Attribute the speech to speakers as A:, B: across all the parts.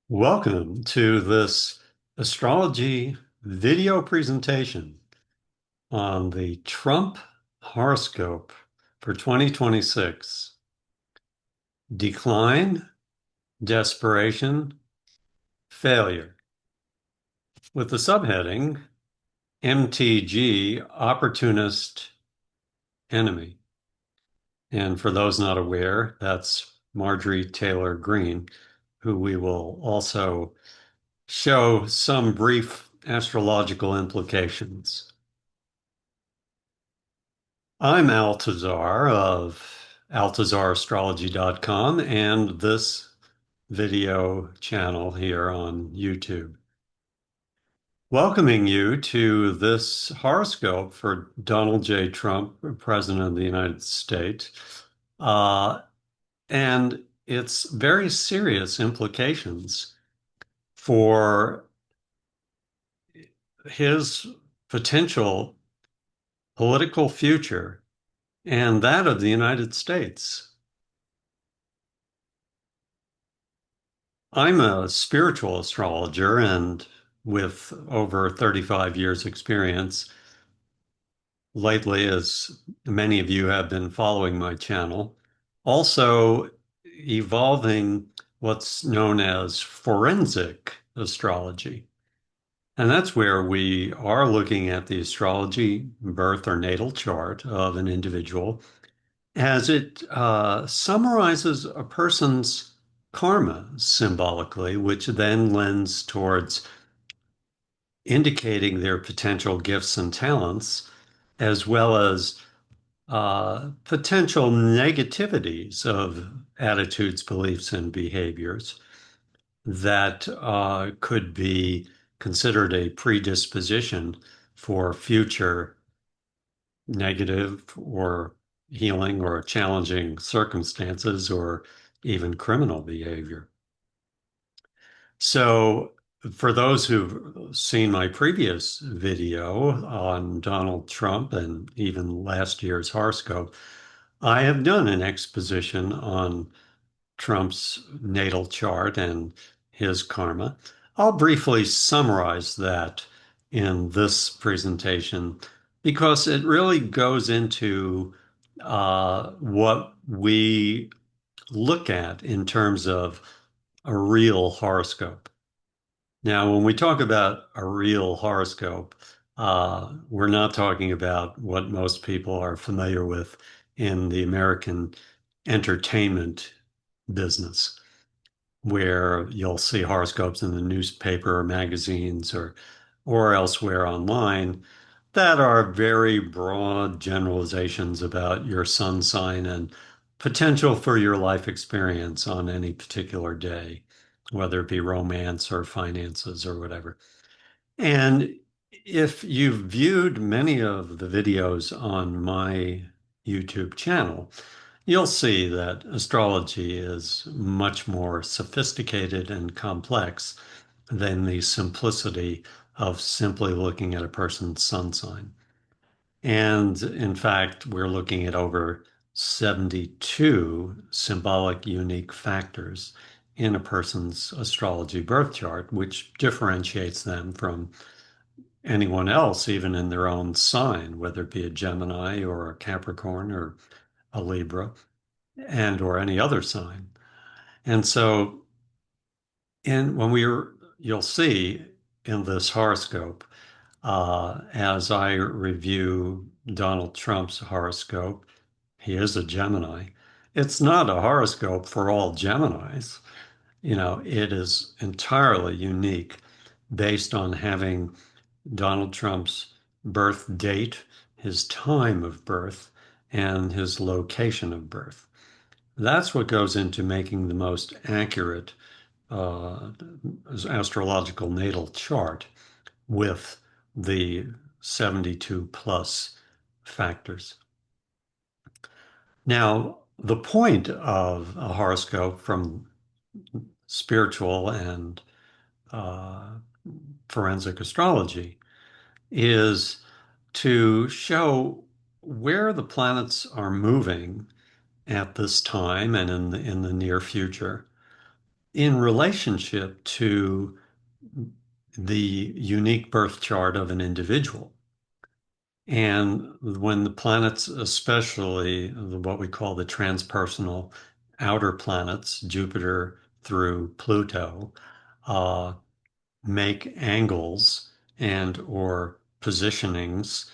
A: Welcome to this astrology video presentation on the Trump horoscope for 2026. Decline, desperation, failure. With the subheading MTG, opportunist enemy. And for those not aware, that's Marjory Taylor Green, who we will also show some brief astrological implications. I'm Altazar of altazarastrology.com and this video channel here on YouTube. Welcoming you to this horoscope for Donald J. Trump, President of the United States, uh, and its very serious implications for his potential political future and that of the United States. I'm a spiritual astrologer, and with over 35 years experience, lately, as many of you have been following my channel, also evolving what's known as forensic astrology. And that's where we are looking at the astrology birth or natal chart of an individual as it summarizes a person's karma symbolically, which then lends towards indicating their potential gifts and talents, as well as potential negativities of attitudes, beliefs, and behaviors that could be considered a predisposition for future negative or healing or challenging circumstances or even criminal behavior. So, for those who've seen my previous video on Donald Trump and even last year's horoscope, I have done an exposition on Trump's natal chart and his karma. I'll briefly summarize that in this presentation because it really goes into what we look at in terms of a real horoscope. Now, when we talk about a real horoscope, we're not talking about what most people are familiar with in the American entertainment business, where you'll see horoscopes in the newspaper or magazines or elsewhere online that are very broad generalizations about your sun sign and potential for your life experience on any particular day, whether it be romance or finances or whatever. And if you've viewed many of the videos on my YouTube channel, you'll see that astrology is much more sophisticated and complex than the simplicity of simply looking at a person's sun sign. And in fact, we're looking at over 72 symbolic unique factors in a person's astrology birth chart, which differentiates them from anyone else, even in their own sign, whether it be a Gemini or a Capricorn or a Libra and or any other sign. And so when you'll see in this horoscope, as I review Donald Trump's horoscope, he is a Gemini. It's not a horoscope for all Geminis. You know, it is entirely unique based on having Donald Trump's birth date, his time of birth, and his location of birth. That's what goes into making the most accurate uh, astrological natal chart with the 72 plus factors. Now, the point of a horoscope from spiritual and uh, forensic astrology is to show where the planets are moving at this time and in the near future, in relationship to the unique birth chart of an individual. And when the planets, especially what we call the transpersonal outer planets, Jupiter through Pluto, uh, make angles and or positionings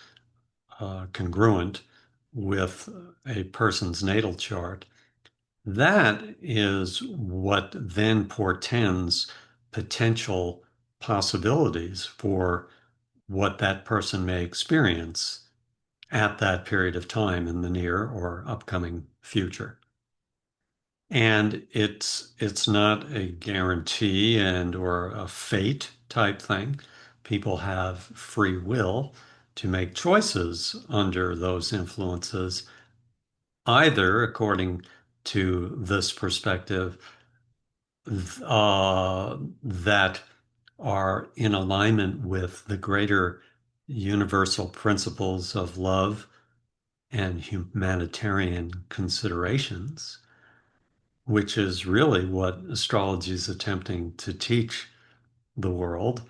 A: congruent with a person's natal chart, that is what then portends potential possibilities for what that person may experience at that period of time in the near or upcoming future. And it's not a guarantee and or a fate type thing. People have free will to make choices under those influences, either according to this perspective, that are in alignment with the greater universal principles of love and humanitarian considerations, which is really what astrology is attempting to teach the world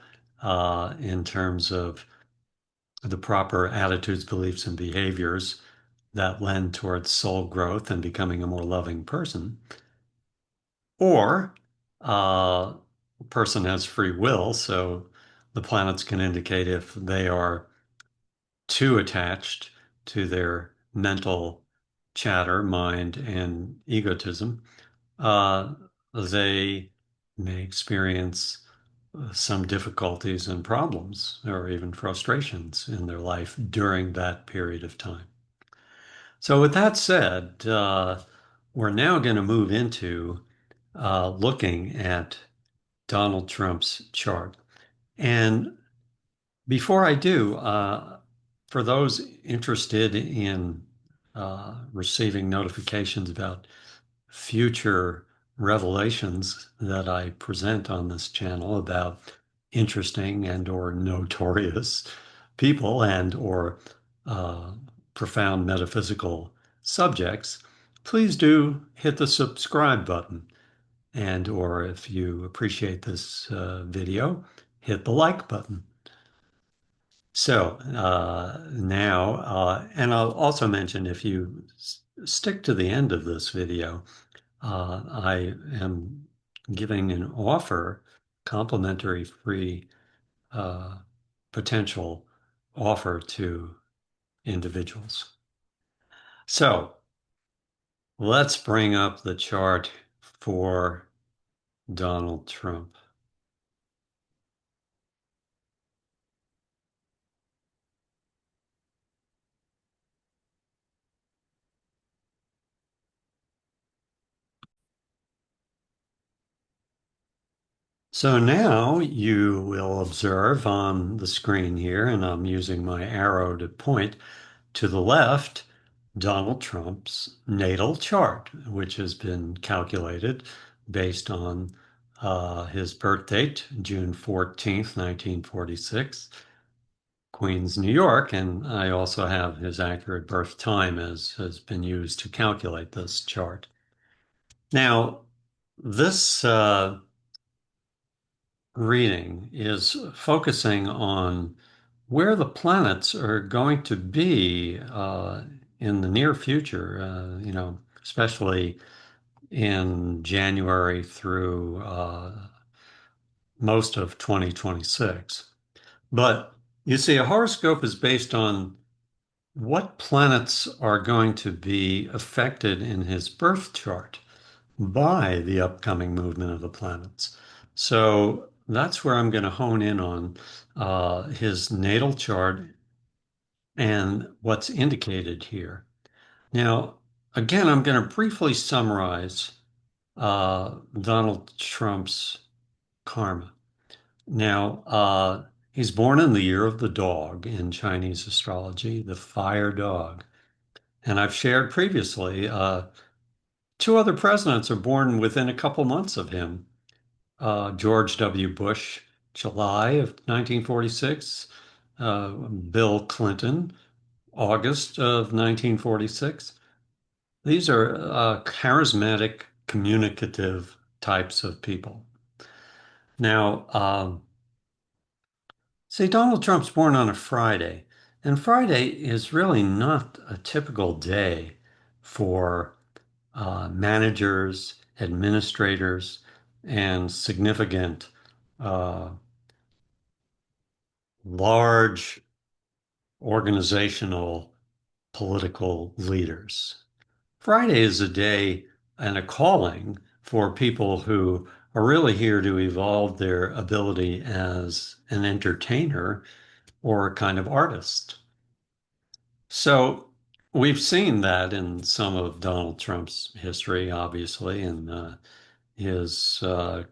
A: in terms of the proper attitudes, beliefs, and behaviors that lend towards soul growth and becoming a more loving person. Or a person has free will, so the planets can indicate if they are too attached to their mental chatter, mind, and egotism, uh, they may experience some difficulties and problems or even frustrations in their life during that period of time. So, with that said, we're now going to move into looking at Donald Trump's chart. And before I do, for those interested in receiving notifications about future revelations that I present on this channel about interesting and or notorious people and or uh, profound metaphysical subjects, please do hit the subscribe button. And or if you appreciate this video, hit the like button. So now, and I'll also mention if you stick to the end of this video, I am giving an offer, complimentary free uh, potential offer to individuals. So let's bring up the chart for Donald Trump. So now you will observe on the screen here, and I'm using my arrow to point to the left, Donald Trump's natal chart, which has been calculated based on his birth date, June 14th, 1946, Queens, New York. And I also have his accurate birth time as has been used to calculate this chart. Now, this reading is focusing on where the planets are going to be in the near future, especially in January through most of 2026. But you see, a horoscope is based on what planets are going to be affected in his birth chart by the upcoming movement of the planets. So that's where I'm going to hone in on his natal chart and what's indicated here. Now, again, I'm going to briefly summarize Donald Trump's karma. Now, he's born in the year of the dog in Chinese astrology, the fire dog. And I've shared previously, two other presidents are born within a couple months of him. George W. Bush, July of 1946, Bill Clinton, August of 1946. These are charismatic, communicative types of people. Now, say Donald Trump's born on a Friday, and Friday is really not a typical day for managers, administrators, and significant uh, large organizational political leaders. Friday is a day and a calling for people who are really here to evolve their ability as an entertainer or a kind of artist. So we've seen that in some of Donald Trump's history, obviously, and his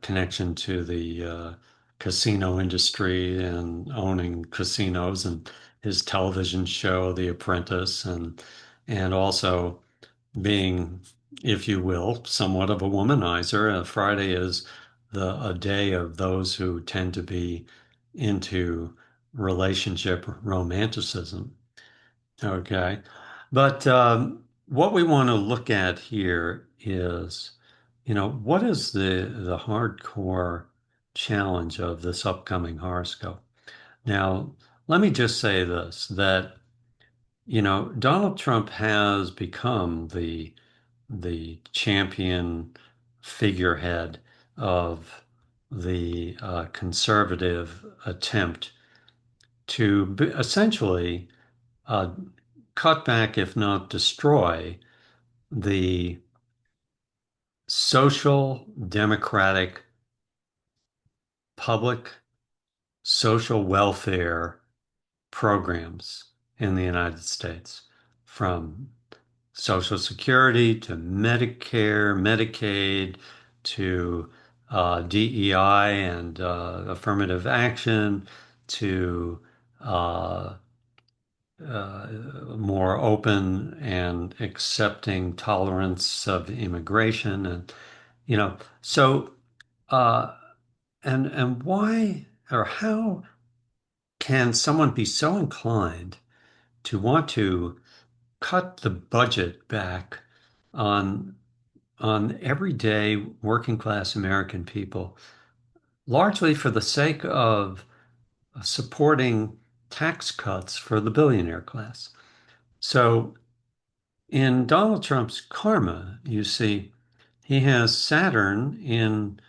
A: connection to the casino industry and owning casinos and his television show, The Apprentice, and also being, if you will, somewhat of a womanizer. Friday is a day of those who tend to be into relationship romanticism. Okay. But what we want to look at here is, what is the hardcore challenge of this upcoming horoscope? Now, let me just say this, that, Donald Trump has become the champion figurehead of the conservative attempt to essentially uh, cut back, if not destroy, the social democratic public social welfare programs in the United States, from Social Security to Medicare, Medicaid to DEI and affirmative action to uh, uh, more open and accepting tolerance of immigration, and so uh, and why or how can someone be so inclined to want to cut the budget back on everyday working class American people, largely for the sake of supporting tax cuts for the billionaire class? So in Donald Trump's karma, you see, he has Saturn in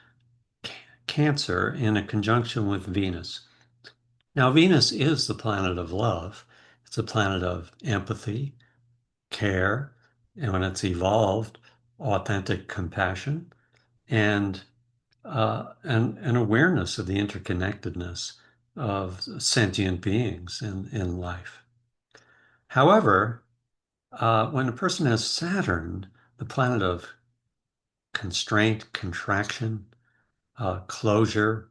A: Cancer in a conjunction with Venus. Now, Venus is the planet of love. It's a planet of empathy, care, and when it's evolved, authentic compassion, and an awareness of the interconnectedness of sentient beings in life. However, when a person has Saturn, the planet of constraint, contraction, closure,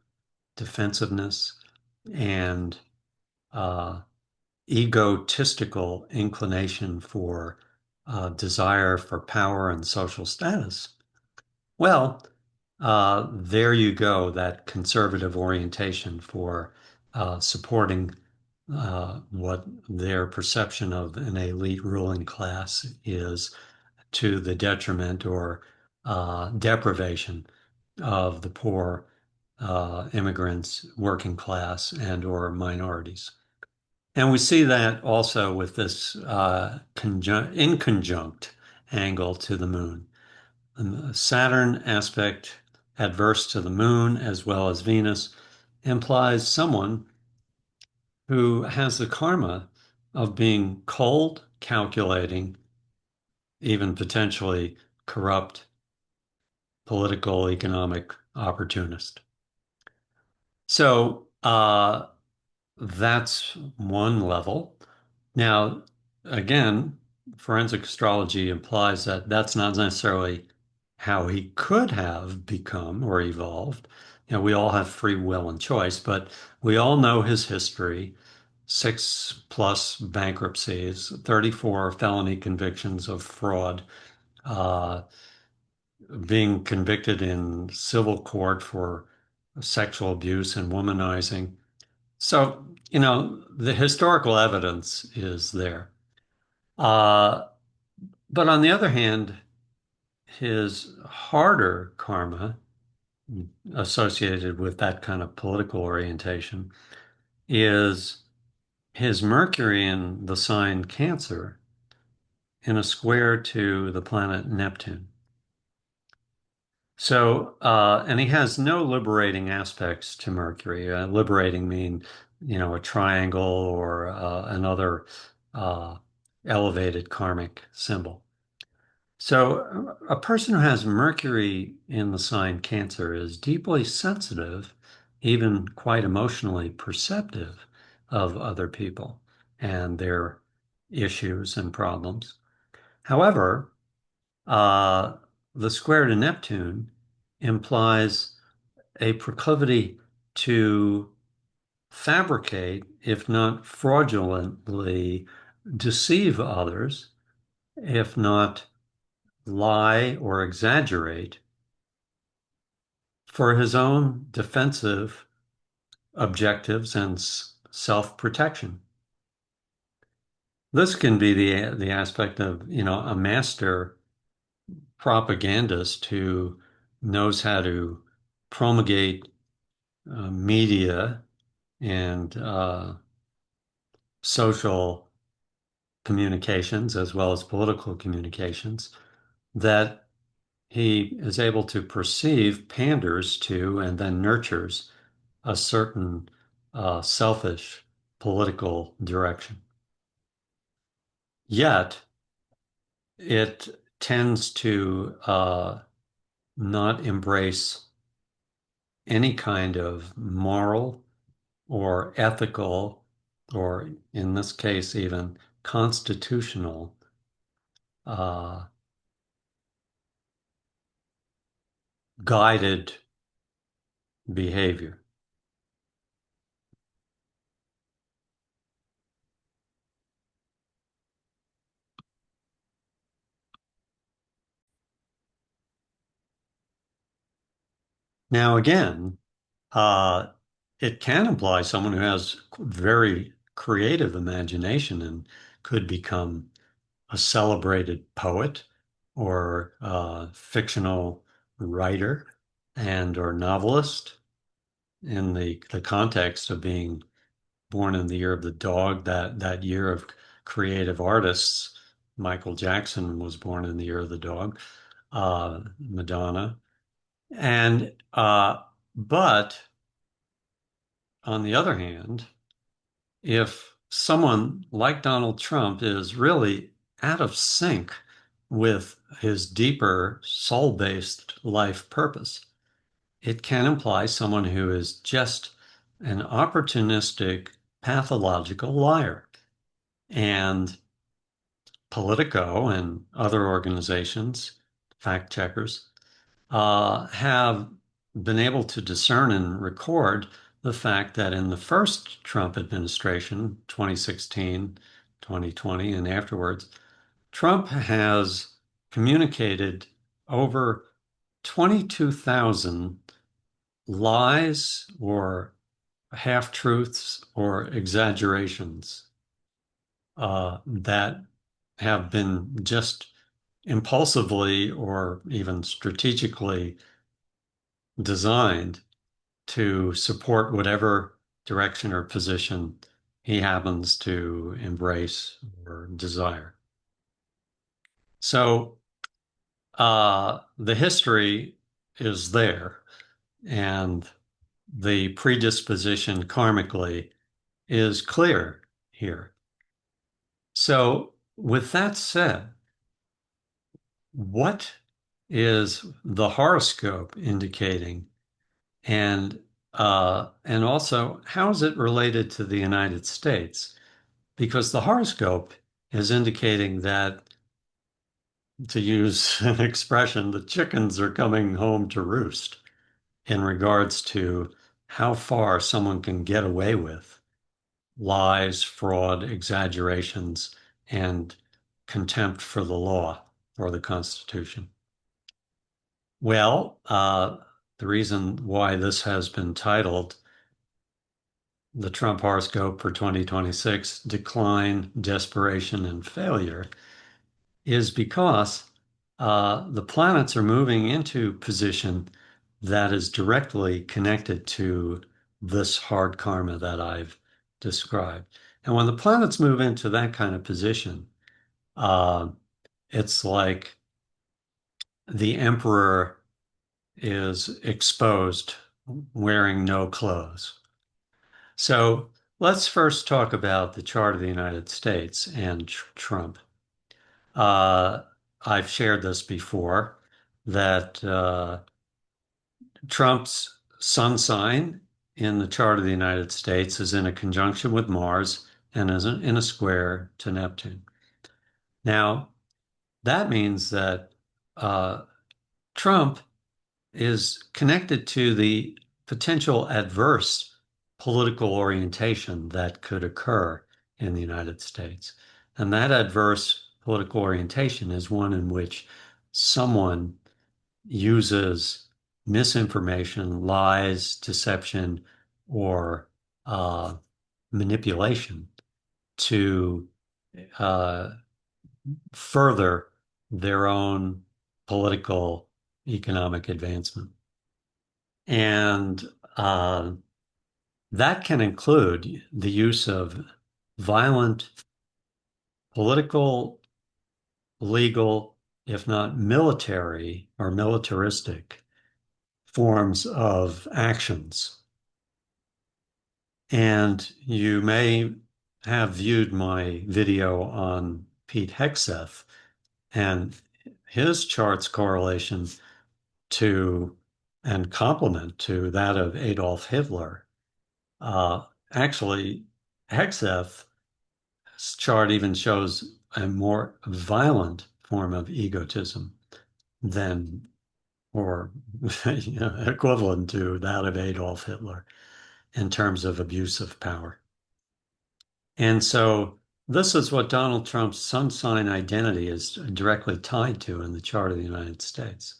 A: defensiveness, and uh, egotistical inclination for desire for power and social status, well, there you go, that conservative orientation for supporting what their perception of an elite ruling class is to the detriment or deprivation of the poor, immigrants, working class, and or minorities. And we see that also with this inconjunct angle to the moon. And the Saturn aspect adverse to the moon as well as Venus implies someone who has the karma of being cold, calculating, even potentially corrupt, political, economic opportunist. So that's one level. Now, again, forensic astrology implies that that's not necessarily how he could have become or evolved. We all have free will and choice, but we all know his history: six plus bankruptcies, 34 felony convictions of fraud, uh, being convicted in civil court for sexual abuse and womanizing. So, the historical evidence is there. Uh, but on the other hand, his harder karma associated with that kind of political orientation is his Mercury in the sign Cancer in a square to the planet Neptune. So, and he has no liberating aspects to Mercury. Liberating mean, a triangle or another uh, elevated karmic symbol. So, a person who has Mercury in the sign Cancer is deeply sensitive, even quite emotionally perceptive of other people and their issues and problems. However, uh, the square to Neptune implies a proclivity to fabricate, if not fraudulently deceive others, if not lie or exaggerate for his own defensive objectives and self-protection. This can be the aspect of, a master propagandist who knows how to promulgate media and social communications as well as political communications that he is able to perceive, panders to, and then nurtures a certain selfish political direction. Yet it tends to not embrace any kind of moral or ethical, or in this case, even constitutional uh, guided behavior. Now, again, uh, it can imply someone who has very creative imagination and could become a celebrated poet or fictional writer and or novelist in the context of being born in the year of the dog, that year of creative artists. Michael Jackson was born in the year of the dog, Madonna. And but on the other hand, if someone like Donald Trump is really out of sync with his deeper soul-based life purpose, it can imply someone who is just an opportunistic, pathological liar. And Politico and other organizations, fact checkers, have been able to discern and record the fact that in the first Trump administration, 2016, 2020, and afterwards, Trump has communicated over 22,000 lies or half truths or exaggerations that have been just impulsively or even strategically designed to support whatever direction or position he happens to embrace or desire. So the history is there, and the predisposition karmically is clear here. So, with that said, what is the horoscope indicating? And also, how is it related to the United States? Because the horoscope is indicating that, to use an expression, the chickens are coming home to roost in regards to how far someone can get away with lies, fraud, exaggerations, and contempt for the law or the Constitution. Well, the reason why this has been titled the Trump horoscope for 2026, Decline, Desperation, and Failure, is because the planets are moving into position that is directly connected to this hard karma that I've described. And when the planets move into that kind of position, uh, it's like the emperor is exposed wearing no clothes. So let's first talk about the chart of the United States and Trump. Uh, I've shared this before that Trump's sun sign in the chart of the United States is in a conjunction with Mars and is in a square to Neptune. Now, that means that uh, Trump is connected to the potential adverse political orientation that could occur in the United States. And that adverse political orientation is one in which someone uses misinformation, lies, deception, or uh, manipulation to uh, further their own political economic advancement. And uh, that can include the use of violent political, legal, if not military or militaristic forms of actions. And you may have viewed my video on Pete Hegseth and his chart's correlation to and complement to that of Adolf Hitler. Actually, Hegseth's chart even shows a more violent form of egotism than, or equivalent to that of Adolf Hitler in terms of abuse of power. And so this is what Donald Trump's sun sign identity is directly tied to in the chart of the United States.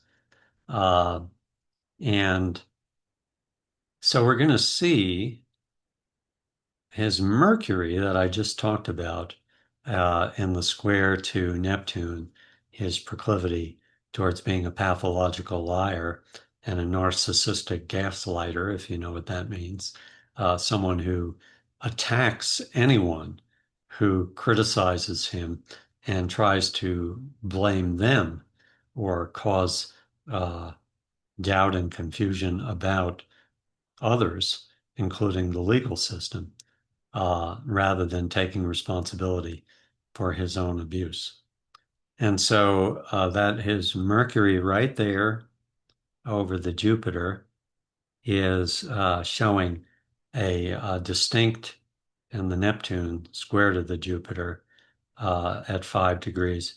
A: Uh, and so we're going to see his Mercury that I just talked about in the square to Neptune, his proclivity towards being a pathological liar and a narcissistic gaslighter, if you know what that means, someone who attacks anyone who criticizes him and tries to blame them or cause uh, doubt and confusion about others, including the legal system rather than taking responsibility for his own abuse. And so that his Mercury right there over the Jupiter is showing a distinct, and the Neptune square to the Jupiter at 5 degrees,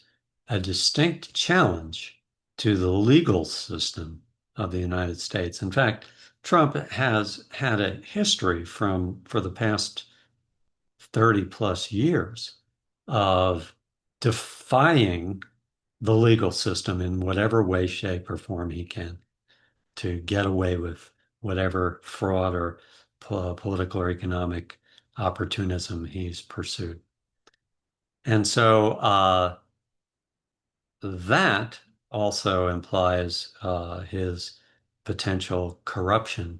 A: a distinct challenge to the legal system of the United States. In fact, Trump has had a history for the past 30 plus years of defying the legal system in whatever way, shape, or form he can to get away with whatever fraud or political or economic opportunism he's pursued. And so that also implies his potential corruption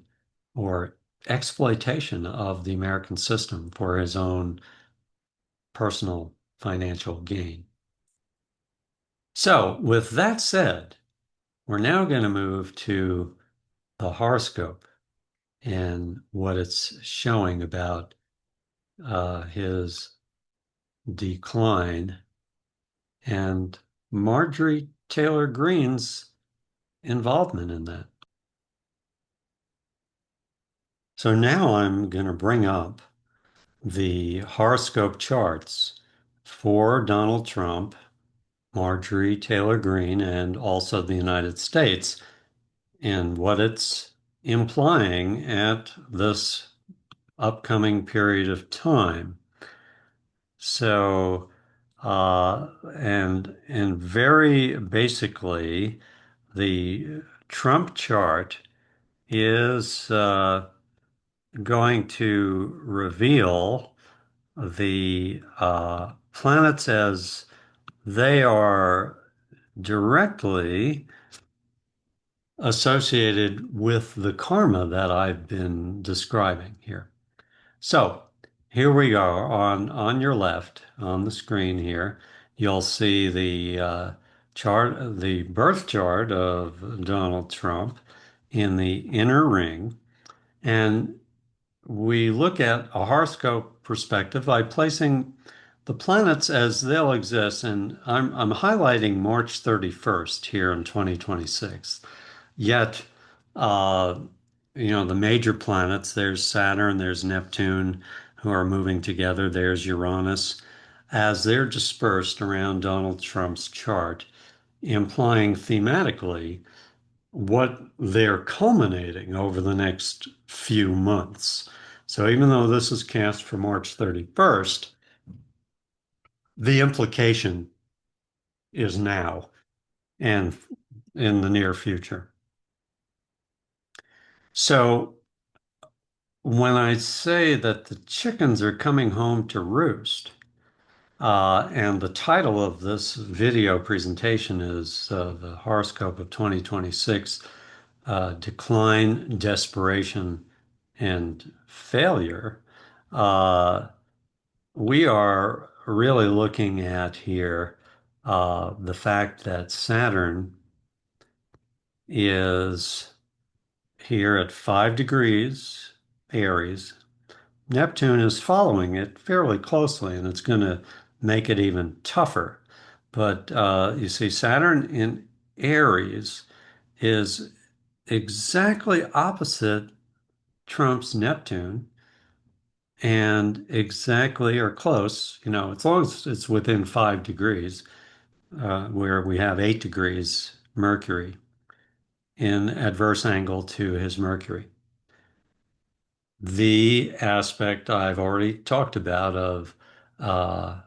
A: or exploitation of the American system for his own personal financial gain. So, with that said, we're now going to move to the horoscope and what it's showing about his decline and Marjory Taylor Greene's involvement in that. So now I'm going to bring up the horoscope charts for Donald Trump, Marjory Taylor Greene, and also the United States, and what it's implying at this upcoming period of time. So, and very basically, the Trump chart is going to reveal the planets as they are directly associated with the karma that I've been describing here. So here we are on your left on the screen here. You'll see the chart, the birth chart of Donald Trump in the inner ring. And we look at a horoscope perspective by placing the planets as they'll exist. And I'm highlighting March 31st here in 2026. Yet, uh, the major planets, there's Saturn, there's Neptune, who are moving together, there's Uranus, as they're dispersed around Donald Trump's chart, implying thematically what they're culminating over the next few months. So even though this is cast for March 31st, the implication is now and in the near future. So when I say that the chickens are coming home to roost, and the title of this video presentation is the horoscope of 2026, Decline, Desperation, and Failure. Uh, we are really looking at here the fact that Saturn is here at 5 degrees Aries. Neptune is following it fairly closely, and it's going to make it even tougher. But you see, Saturn in Aries is exactly opposite Trump's Neptune and exactly or close, as long as it's within 5 degrees, where we have 8 degrees Mercury in adverse angle to his Mercury. The aspect I've already talked about of uh,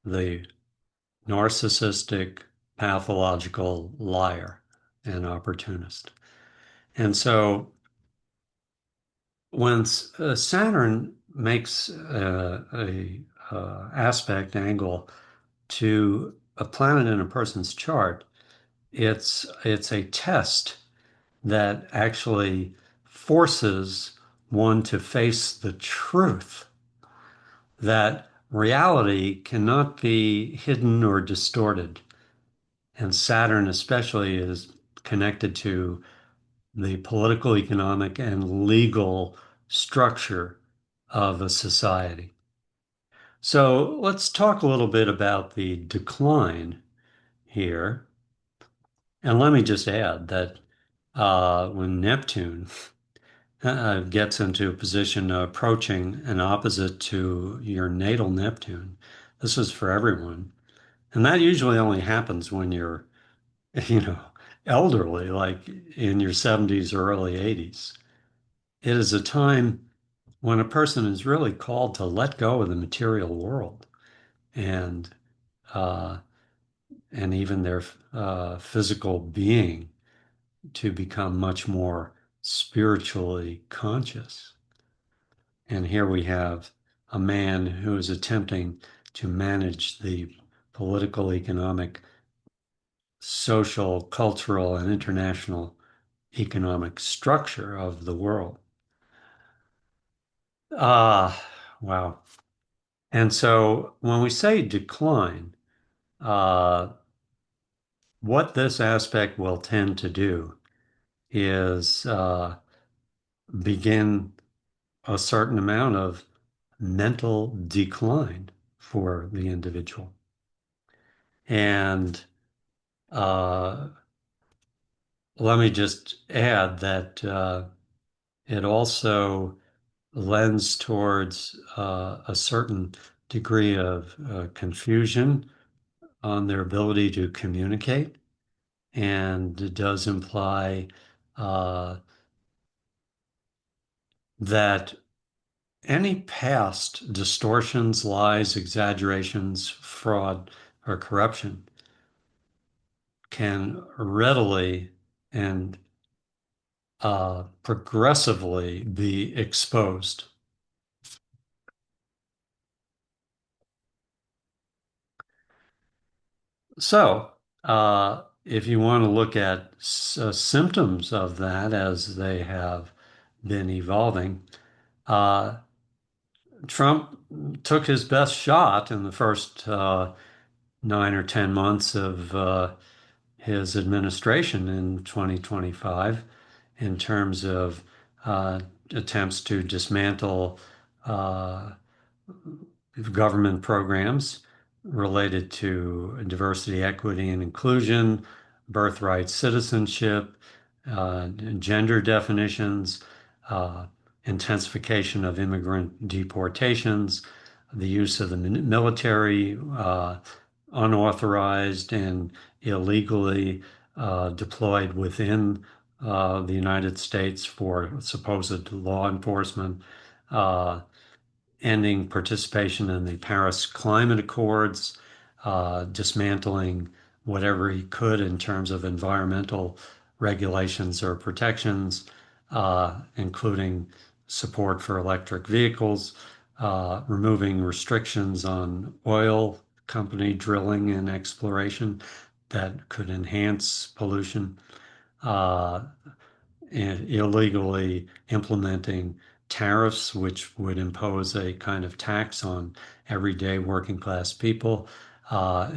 A: the narcissistic, pathological liar and opportunist. And so when Saturn makes a aspect angle to a planet in a person's chart, it's a test that actually forces one to face the truth that reality cannot be hidden or distorted. And Saturn, especially, is connected to the political, economic, and legal structure of a society. So let's talk a little bit about the decline here. And let me just add that when Neptune gets into a position approaching an opposite to your natal Neptune, this is for everyone. And that usually only happens when you're, you know, elderly, like in your 70s or early 80s. It is a time when a person is really called to let go of the material world and uh, and even their physical being to become much more spiritually conscious. And here we have a man who is attempting to manage the political, economic, social, cultural, and international economic structure of the world. Ah, wow. And so when we say decline, uh, what this aspect will tend to do is begin a certain amount of mental decline for the individual. And uh, let me just add that it also lends towards a certain degree of confusion on their ability to communicate. And it does imply uh, that any past distortions, lies, exaggerations, fraud, or corruption can readily and progressively be exposed. So, if you want to look at symptoms of that as they have been evolving, uh, Trump took his best shot in the first 9 or 10 months of his administration in 2025 in terms of uh, attempts to dismantle uh, government programs related to diversity, equity, and inclusion, birthright citizenship, gender definitions, uh, intensification of immigrant deportations, the use of the military, unauthorized and illegally deployed within the United States for supposed law enforcement, uh, ending participation in the Paris Climate Accords, dismantling whatever he could in terms of environmental regulations or protections, including support for electric vehicles, removing restrictions on oil company drilling and exploration that could enhance pollution, uh, and illegally implementing tariffs, which would impose a kind of tax on everyday working class people.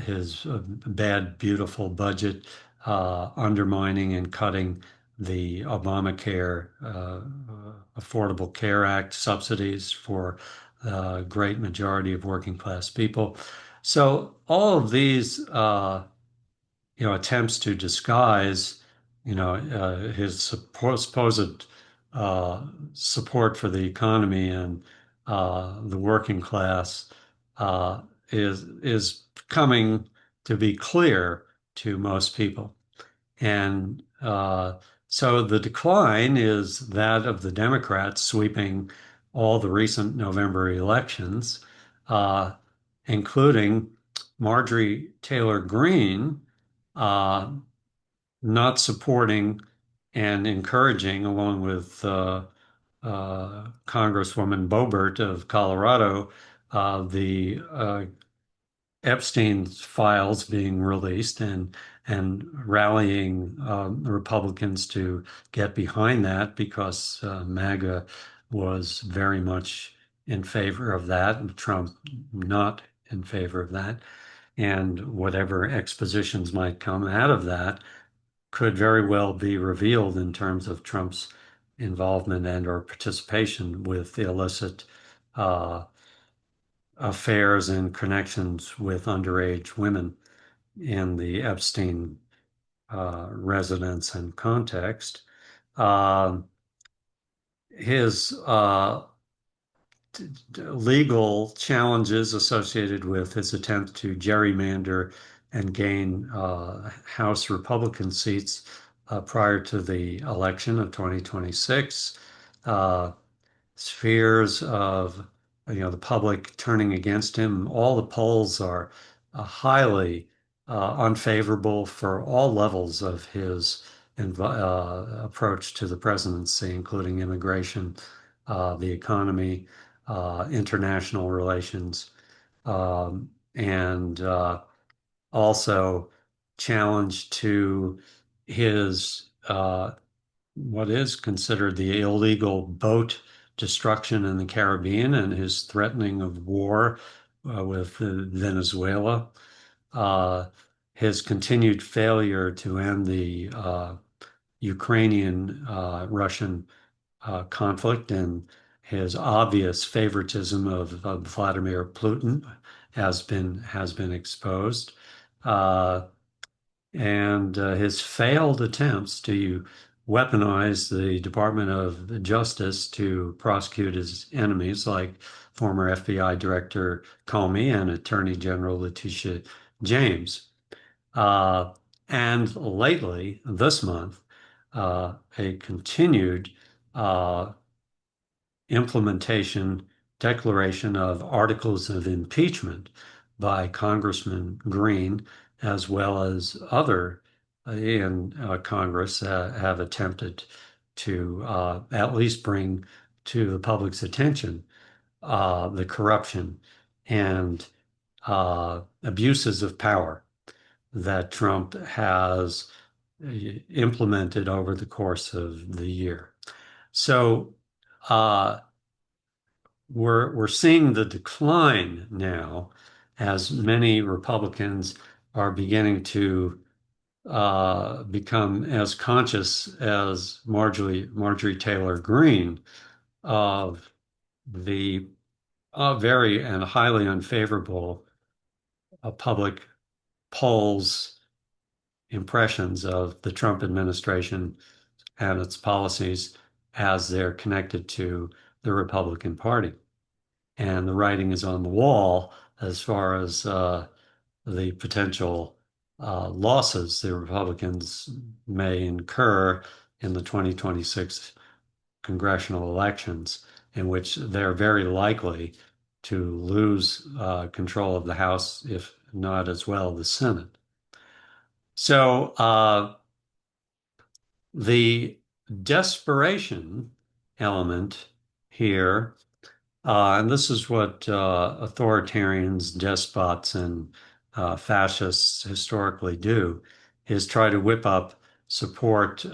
A: His bad, beautiful budget, undermining and cutting the Obamacare Affordable Care Act subsidies for the great majority of working class people. So all of these attempts to disguise, his supposed support for the economy and the working class uh, is coming to be clear to most people. And so the decline is that of the Democrats sweeping all the recent November elections, uh, including Marjory Taylor Green uh, not supporting and encouraging, along with Congresswoman Boebert of Colorado, the Epstein's files being released and rallying Republicans to get behind that because MAGA was very much in favor of that, and Trump not in favor of that. And whatever expositions might come out of that could very well be revealed in terms of Trump's involvement and or participation with illicit uh, affairs and connections with underage women in the Epstein residence and context. Uh, his legal challenges associated with his attempt to gerrymander and gain House Republican seats prior to the election of 2026. Uh, Spheres of the public turning against him. All the polls are highly unfavorable for all levels of his approach to the presidency, including immigration, the economy, international relations, and also challenge to his what is considered the illegal boat destruction in the Caribbean and his threatening of war with Venezuela, uh, his continued failure to end the Ukrainian Russian conflict, and his obvious favoritism of Vladimir Putin has been exposed. Uh, and his failed attempts to weaponize the Department of Justice to prosecute his enemies, like former FBI Director Comey and Attorney General Letitia James. Uh, and lately, this month, a continued uh, implementation declaration of articles of impeachment by Congressman Green, as well as other in Congress have attempted to at least bring to the public's attention the corruption and abuses of power that Trump has implemented over the course of the year. So uh, we're seeing the decline now as many Republicans are beginning to become as conscious as Marjory Taylor Green of the very and highly unfavorable public polls impressions of the Trump administration and its policies as they're connected to the Republican Party. And the writing is on the wall as far as the potential losses the Republicans may incur in the 2026 congressional elections, in which they're very likely to lose control of the House, if not as well the Senate. So the desperation element here, and this is what authoritarians, despots, and fascists historically do, is try to whip up support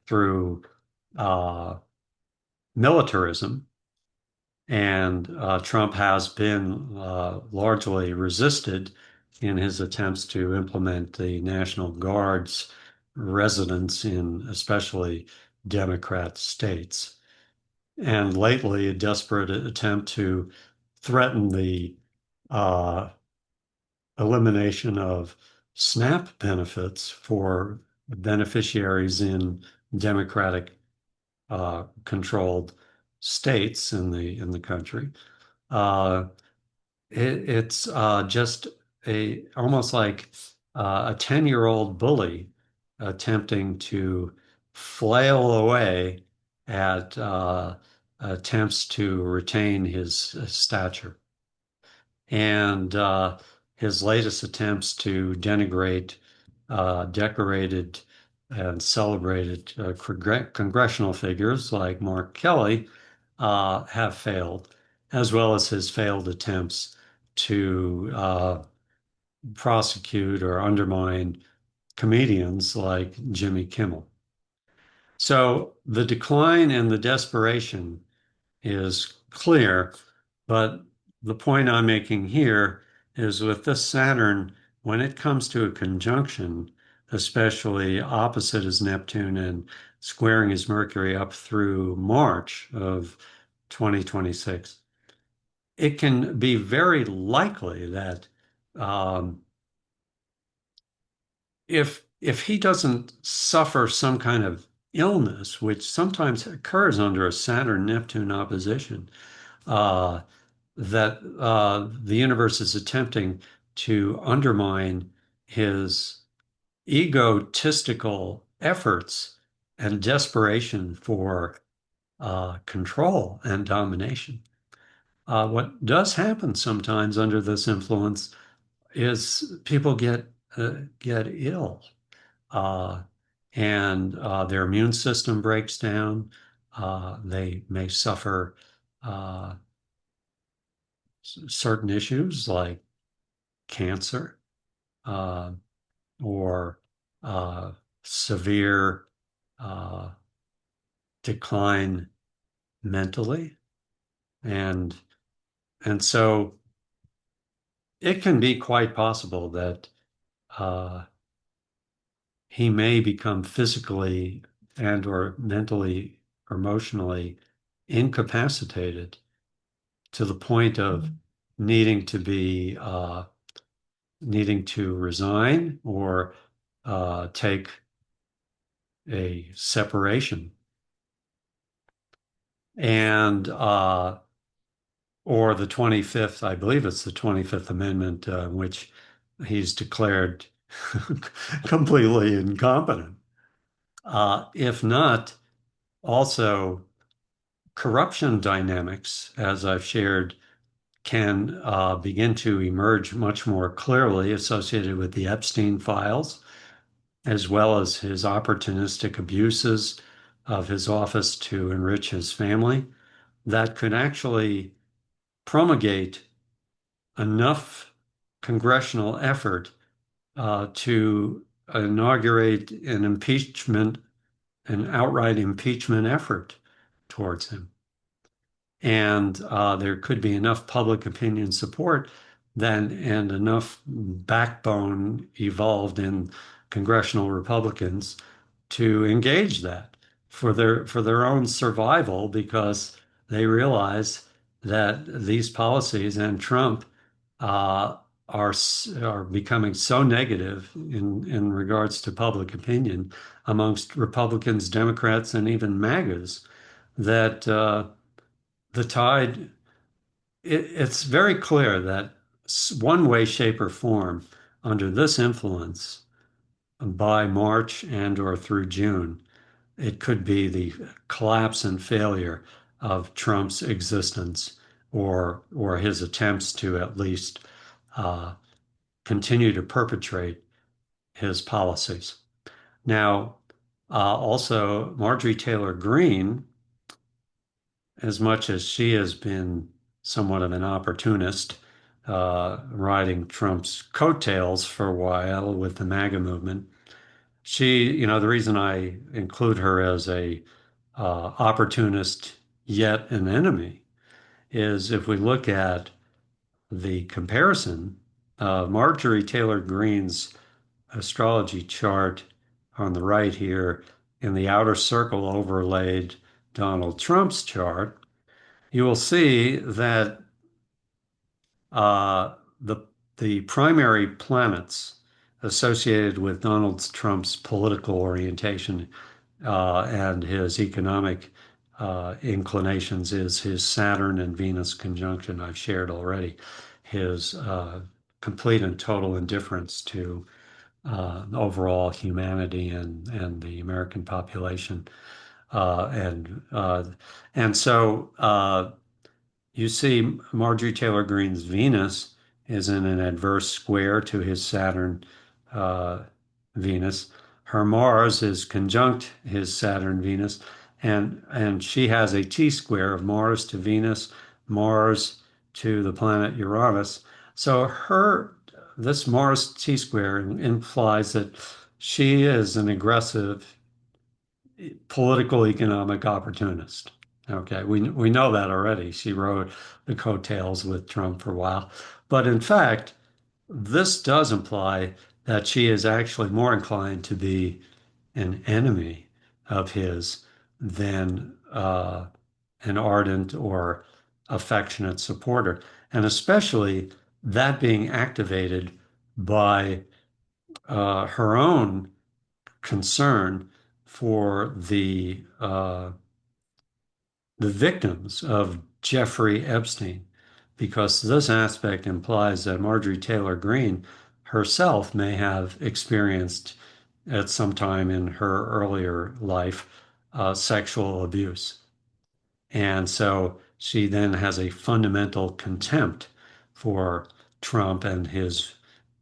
A: through uh, militarism. And Trump has been largely resisted in his attempts to implement the National Guard's residence in especially Democrat states. And lately, a desperate attempt to threaten the uh, elimination of SNAP benefits for beneficiaries in Democratic controlled states in the country. Uh, it's just a almost like a 10-year-old bully attempting to flail away at attempts to retain his stature. And his latest attempts to denigrate decorated and celebrated congressional figures like Mark Kelly have failed, as well as his failed attempts to prosecute or undermine comedians like Jimmy Kimmel. So the decline and the desperation is clear, but the point I'm making here is with this Saturn, when it comes to a conjunction, especially opposite his Neptune and squaring his Mercury up through March of 2026, it can be very likely that um, if he doesn't suffer some kind of illness, which sometimes occurs under a Saturn-Neptune opposition, uh, that the universe is attempting to undermine his egotistical efforts and desperation for control and domination. What does happen sometimes under this influence is people get ill, uh, and their immune system breaks down. They may suffer uh, certain issues like cancer uh, or uh, severe uh, decline mentally, and and so it can be quite possible that uh, he may become physically and or mentally or emotionally incapacitated to the point of needing to be needing to resign or take a separation and or the 25th, I believe it's the 25th Amendment, in which he's declared completely incompetent. If not, also corruption dynamics, as I've shared, can begin to emerge much more clearly associated with the Epstein files, as well as his opportunistic abuses of his office to enrich his family, that could actually promulgate enough congressional effort to inaugurate an outright impeachment effort towards him. And there could be enough public opinion support then and enough backbone evolved in congressional Republicans to engage that for their own survival because they realize that these policies and Trump uh, are becoming so negative in regards to public opinion amongst Republicans, Democrats, and even MAGAs that the tide, it's very clear that one way, shape, or form, under this influence, by March and or through June, it could be the collapse and failure of Trump's existence or his attempts to at least uh, continue to perpetrate his policies. Now, also, Marjory Taylor Green, as much as she has been somewhat of an opportunist, riding Trump's coattails for a while with the MAGA movement, the reason I include her as a opportunist yet an enemy is if we look at the comparison, Marjory Taylor Greene's astrology chart on the right here in the outer circle overlaid Donald Trump's chart, you will see that uh, the the primary planets associated with Donald Trump's political orientation and his economic inclinations is his Saturn and Venus conjunction I've shared already, his complete and total indifference to overall humanity and the American population. Uh, and uh, and so you see Marjorie Taylor Greene's Venus is in an adverse square to his Saturn uh, Venus. Her Mars is conjunct his Saturn Venus, and she has a T square of Mars to Venus, Mars to the planet Uranus. So her this Mars T square implies that she is an aggressive political economic opportunist. Okay, we know that already. She rode the coattails with Trump for a while. But in fact, this does imply that she is actually more inclined to be an enemy of his than an ardent or affectionate supporter. And especially that being activated by her own concern for the victims of Jeffrey Epstein, because this aspect implies that Marjorie Taylor Greene herself may have experienced at some time in her earlier life sexual abuse. And so she then has a fundamental contempt for Trump and his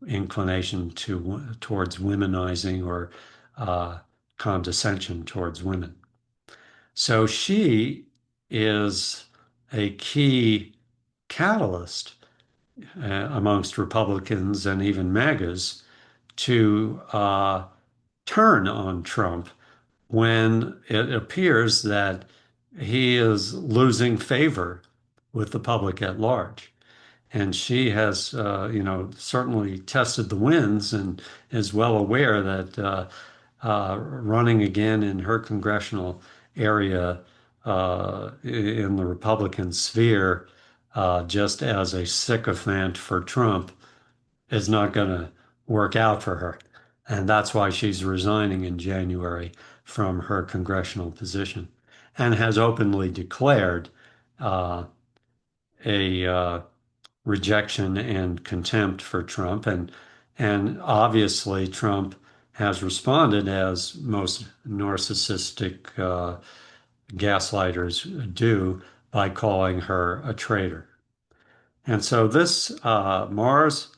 A: inclination towards womenizing or uh, condescension towards women. So she is a key catalyst amongst Republicans and even MAGAs to turn on Trump when it appears that he is losing favor with the public at large. And she has, certainly tested the winds and is well aware that running again in her congressional area in the Republican sphere, just as a sycophant for Trump, is not going to work out for her. And that's why she's resigning in January from her congressional position and has openly declared uh, a rejection and contempt for Trump. And obviously, Trump has responded as most narcissistic gaslighters do by calling her a traitor. And so this Mars,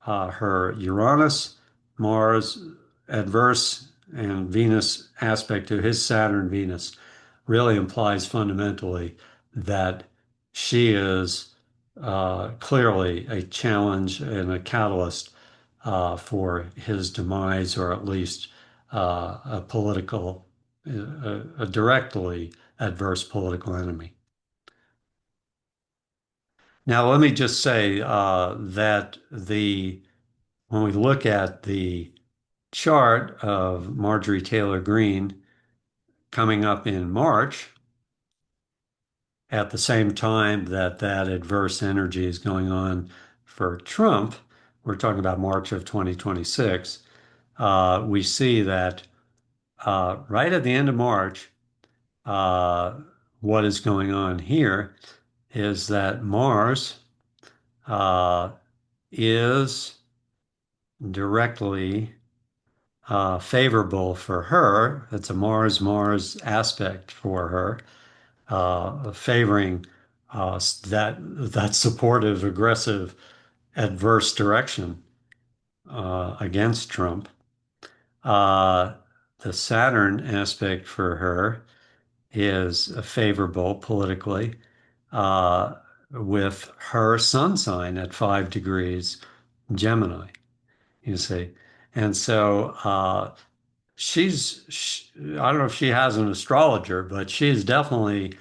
A: her Uranus, Mars adverse, and Venus aspect to his Saturn Venus really implies fundamentally that she is clearly a challenge and a catalyst for his demise, or at least a directly adverse political enemy. Now, let me just say that when we look at the chart of Marjory Taylor Green coming up in March, at the same time that that adverse energy is going on for Trump, we're talking about March of 2026, we see that right at the end of March, uh, what is going on here is that Mars uh, is directly favorable for her. It's a Mars-Mars aspect for her, favoring that supportive, aggressive, adverse direction against Trump. Uh, the Saturn aspect for her is favorable politically, uh, with her sun sign at 5 degrees Gemini, you see. And so I don't know if she has an astrologer, but she's definitely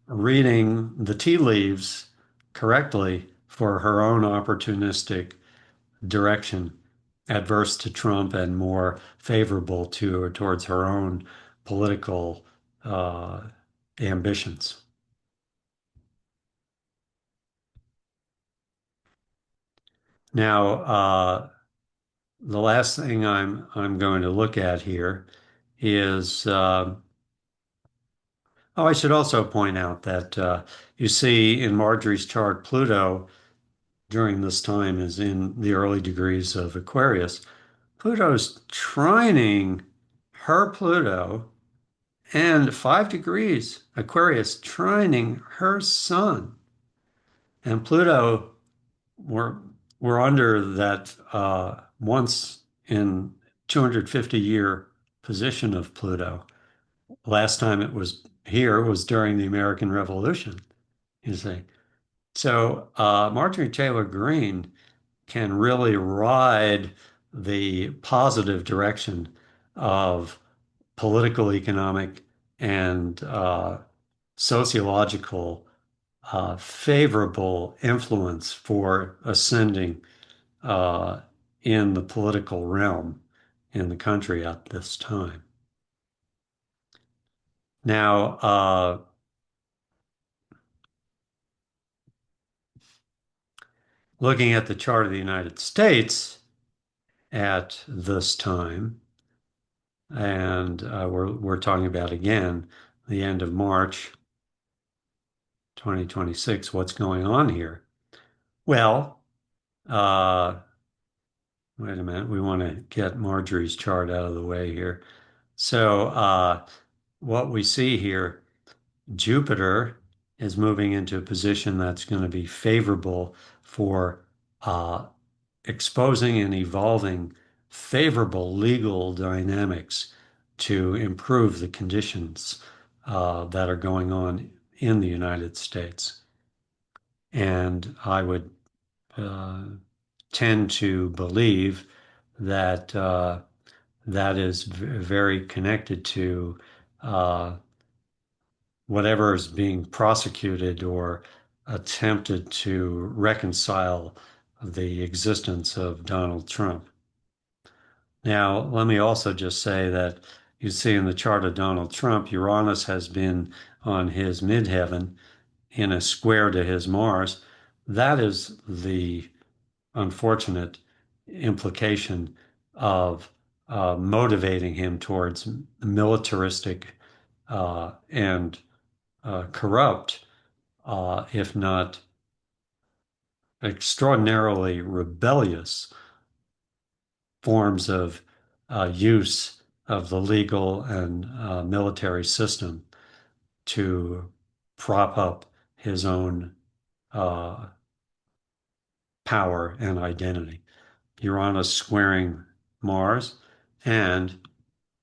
A: reading the tea leaves correctly for her own opportunistic direction, adverse to Trump and more favorable towards her own political uh, ambitions. Now, the last thing I'm going to look at here is oh, I should also point out that you see in Marjorie's chart, Pluto during this time is in the early degrees of Aquarius. Pluto's trining her Pluto, and 5 degrees Aquarius trining her Sun. And Pluto, we're, we're under that once in 250-year position of Pluto. Last time it was here was during the American Revolution, you see. So Marjorie Taylor Greene can really ride the positive direction of political, economic, and sociological favorable influence for ascending uh, in the political realm in the country at this time. Now, looking at the chart of the United States at this time, and we're talking about again the end of March 2026. What's going on here? Well, uh, wait a minute. We want to get Marjorie's chart out of the way here. So, what we see here, Jupiter is moving into a position that's going to be favorable for uh, exposing and evolving favorable legal dynamics to improve the conditions that are going on in the United States. And I would uh, tend to believe that that is very connected to uh, whatever is being prosecuted or attempted to reconcile the existence of Donald Trump. Now, let me also just say that you see in the chart of Donald Trump, Uranus has been on his midheaven in a square to his Mars. That is the unfortunate implication of motivating him towards militaristic and corrupt, if not extraordinarily rebellious forms of use of the legal and military system to prop up his own uh, power and identity. Uranus squaring Mars and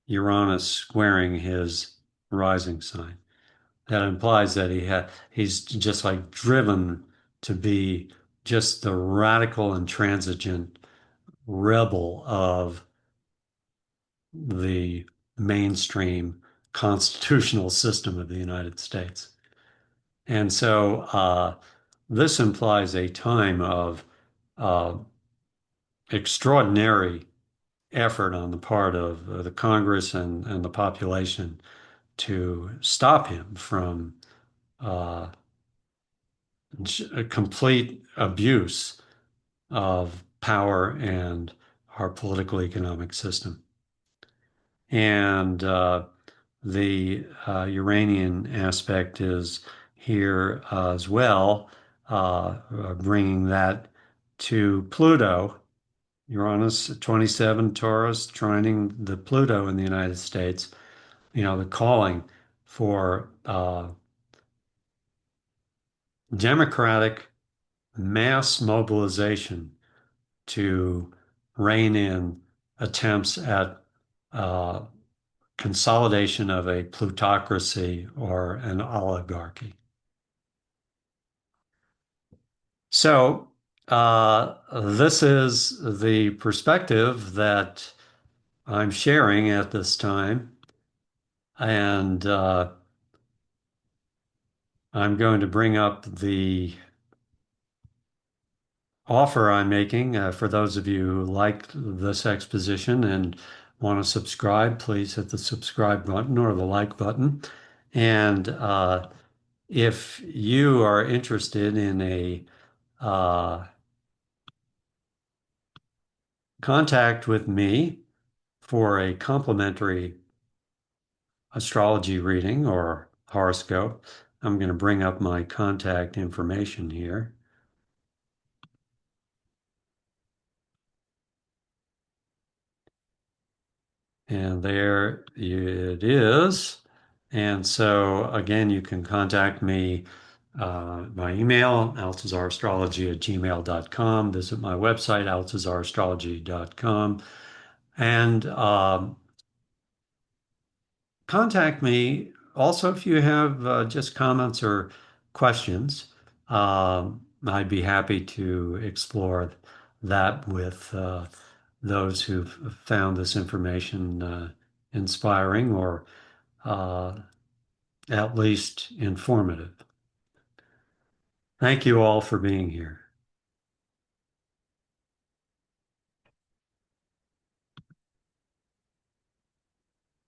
A: Uranus squaring his rising sign. That implies that he's just like driven to be just the radical, intransigent, rebel of the mainstream constitutional system of the United States. And so this implies a time of uh, extraordinary effort on the part of the Congress and the population to stop him from uh, a complete abuse of power and our political economic system. And the Uranian aspect is here as well, bringing that to Pluto. Uranus 27 Taurus trining the Pluto in the United States, the calling for democratic mass mobilization to rein in attempts at uh, consolidation of a plutocracy or an oligarchy. So, this is the perspective that I'm sharing at this time. And I'm going to bring up the offer I'm making for those of you who liked this exposition and want to subscribe. Please hit the subscribe button or the like button. And if you are interested in a uh, contact with me for a complimentary astrology reading or horoscope, I'm going to bring up my contact information here. And there it is. And so, again, you can contact me by email, altazarastrology@gmail.com. Visit my website, altazarastrology.com. And contact me also if you have just comments or questions. I'd be happy to explore that with those who've found this information inspiring or uh, at least informative. Thank you all for being here.